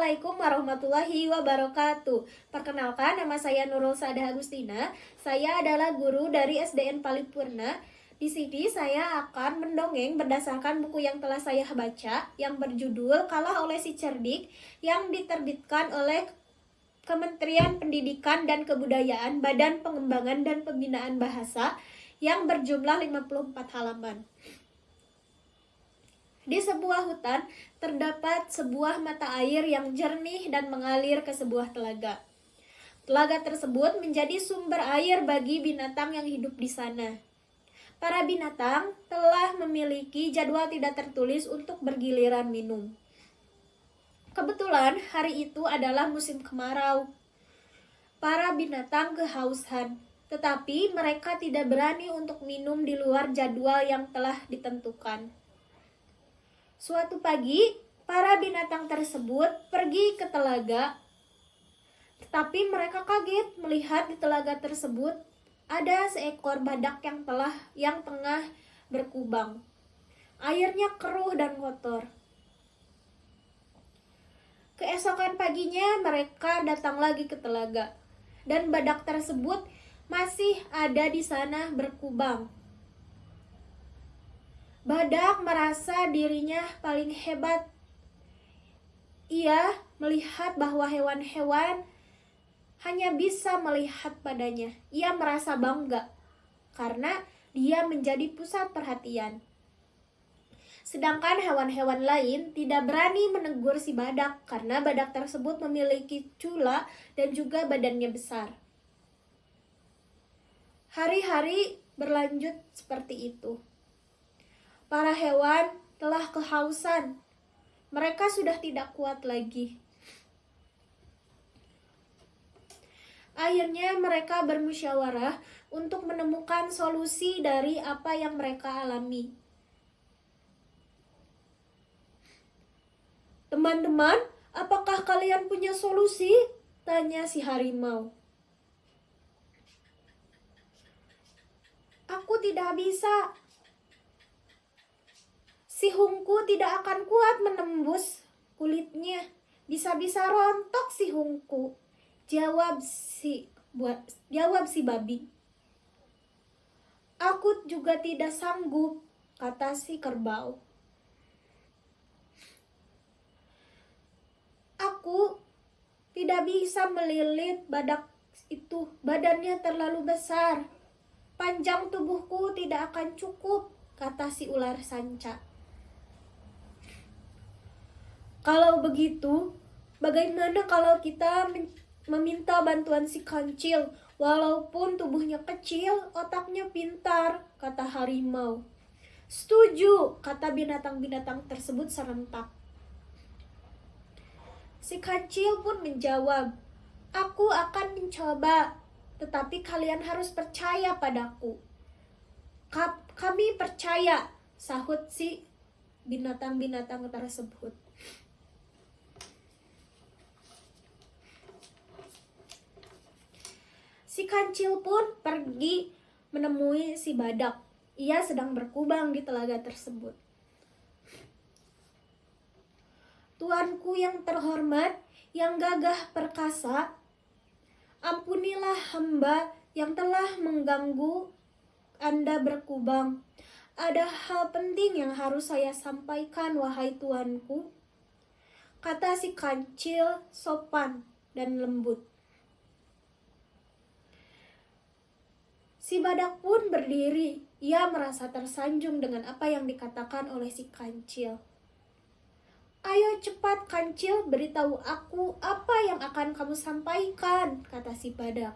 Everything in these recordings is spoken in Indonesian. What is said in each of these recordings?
Assalamualaikum warahmatullahi wabarakatuh. Perkenalkan, nama saya Nurul Sadah Agustina. Saya adalah guru dari SDN Paripurna. Di sini saya akan mendongeng berdasarkan buku yang telah saya baca yang berjudul Kalah oleh si Cerdik yang diterbitkan oleh Kementerian Pendidikan dan Kebudayaan, Badan Pengembangan dan Pembinaan Bahasa yang berjumlah 54 halaman. Di sebuah hutan, terdapat sebuah mata air yang jernih dan mengalir ke sebuah telaga. Telaga tersebut menjadi sumber air bagi binatang yang hidup di sana. Para binatang telah memiliki jadwal tidak tertulis untuk bergiliran minum. Kebetulan hari itu adalah musim kemarau. Para binatang kehausan, tetapi mereka tidak berani untuk minum di luar jadwal yang telah ditentukan. Suatu pagi, para binatang tersebut pergi ke telaga, tetapi mereka kaget melihat di telaga tersebut ada seekor badak yang tengah berkubang. Airnya keruh dan kotor. Keesokan paginya mereka datang lagi ke telaga, dan badak tersebut masih ada di sana berkubang. Badak merasa dirinya paling hebat. Ia melihat bahwa hewan-hewan hanya bisa melihat padanya. Ia merasa bangga karena dia menjadi pusat perhatian. Sedangkan hewan-hewan lain tidak berani menegur si badak karena badak tersebut memiliki cula dan juga badannya besar. Hari-hari berlanjut seperti itu. Para hewan telah kehausan. Mereka sudah tidak kuat lagi. Akhirnya mereka bermusyawarah untuk menemukan solusi dari apa yang mereka alami. "Teman-teman, apakah kalian punya solusi?" tanya si harimau. "Aku tidak bisa. Si hungku tidak akan kuat menembus kulitnya. Bisa-bisa rontok si hungku," jawab si babi. "Aku juga tidak sanggup," kata si kerbau. "Aku tidak bisa melilit badak itu. Badannya terlalu besar. Panjang tubuhku tidak akan cukup," kata si ular sanca. "Kalau begitu, bagaimana kalau kita meminta bantuan si kancil? Walaupun tubuhnya kecil, otaknya pintar," kata harimau. "Setuju," kata binatang-binatang tersebut serentak. Si kancil pun menjawab, "Aku akan mencoba, tetapi kalian harus percaya padaku." "Kami percaya," sahut si binatang-binatang tersebut. Si kancil pun pergi menemui si badak. Ia sedang berkubang di telaga tersebut. "Tuanku yang terhormat, yang gagah perkasa, ampunilah hamba yang telah mengganggu Anda berkubang. Ada hal penting yang harus saya sampaikan, wahai tuanku," kata si kancil sopan dan lembut. Si badak pun berdiri. Ia merasa tersanjung dengan apa yang dikatakan oleh si kancil. "Ayo cepat kancil, beritahu aku apa yang akan kamu sampaikan," kata si badak.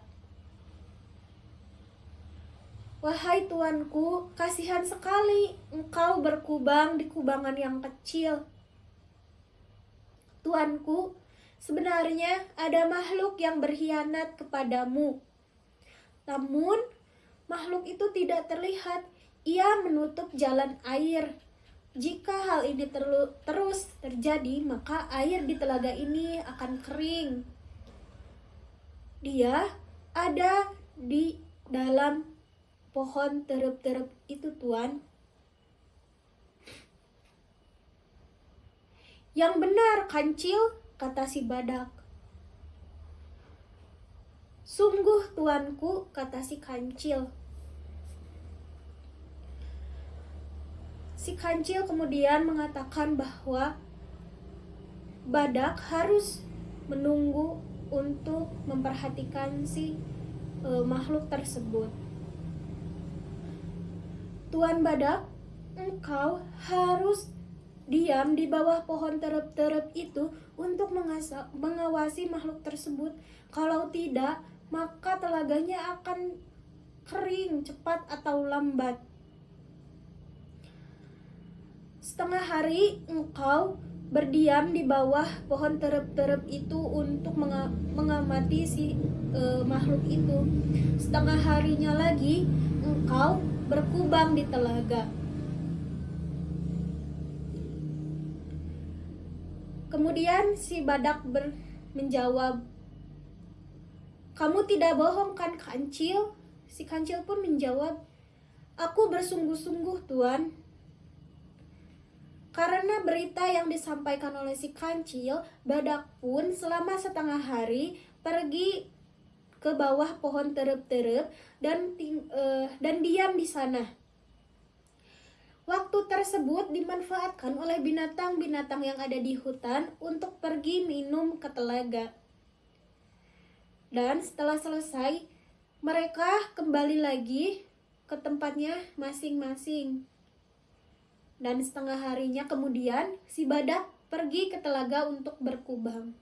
"Wahai tuanku, kasihan sekali engkau berkubang di kubangan yang kecil. Tuanku, sebenarnya ada makhluk yang berkhianat kepadamu. Namun, makhluk itu tidak terlihat. Ia menutup jalan air. Jika hal ini terus terjadi, maka air di telaga ini akan kering. Dia ada di dalam pohon terep-terep itu, Tuan." "Yang benar, kancil," kata si badak. "Sungguh tuanku," kata si kancil. Si kancil kemudian mengatakan bahwa badak harus menunggu untuk memperhatikan si makhluk tersebut. "Tuan badak, engkau harus diam di bawah pohon terep-terep itu untuk mengawasi makhluk tersebut. Kalau tidak, maka telaganya akan kering cepat atau lambat. Setengah hari engkau berdiam di bawah pohon terep-terep itu untuk mengamati si makhluk itu. Setengah harinya lagi engkau berkubang di telaga." Kemudian si badak menjawab, "Kamu tidak bohong kan, kancil?" Si kancil pun menjawab, "Aku bersungguh-sungguh, Tuan." Karena berita yang disampaikan oleh si kancil, badak pun selama setengah hari pergi ke bawah pohon terep-terep dan diam di sana. Waktu tersebut dimanfaatkan oleh binatang-binatang yang ada di hutan untuk pergi minum ke telaga. Dan setelah selesai, mereka kembali lagi ke tempatnya masing-masing. Dan setengah harinya kemudian si badak pergi ke telaga untuk berkubang.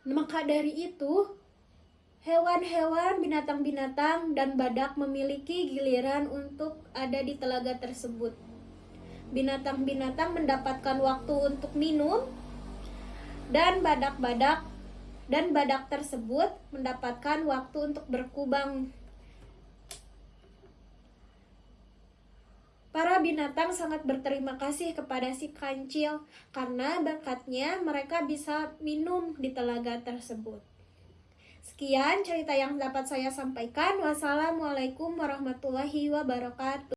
Maka dari itu, hewan-hewan, binatang-binatang, dan badak memiliki giliran untuk ada di telaga tersebut. Binatang-binatang mendapatkan waktu untuk minum, dan badak tersebut mendapatkan waktu untuk berkubang. Para binatang sangat berterima kasih kepada si kancil karena berkatnya mereka bisa minum di telaga tersebut. Sekian cerita yang dapat saya sampaikan. Wassalamualaikum warahmatullahi wabarakatuh.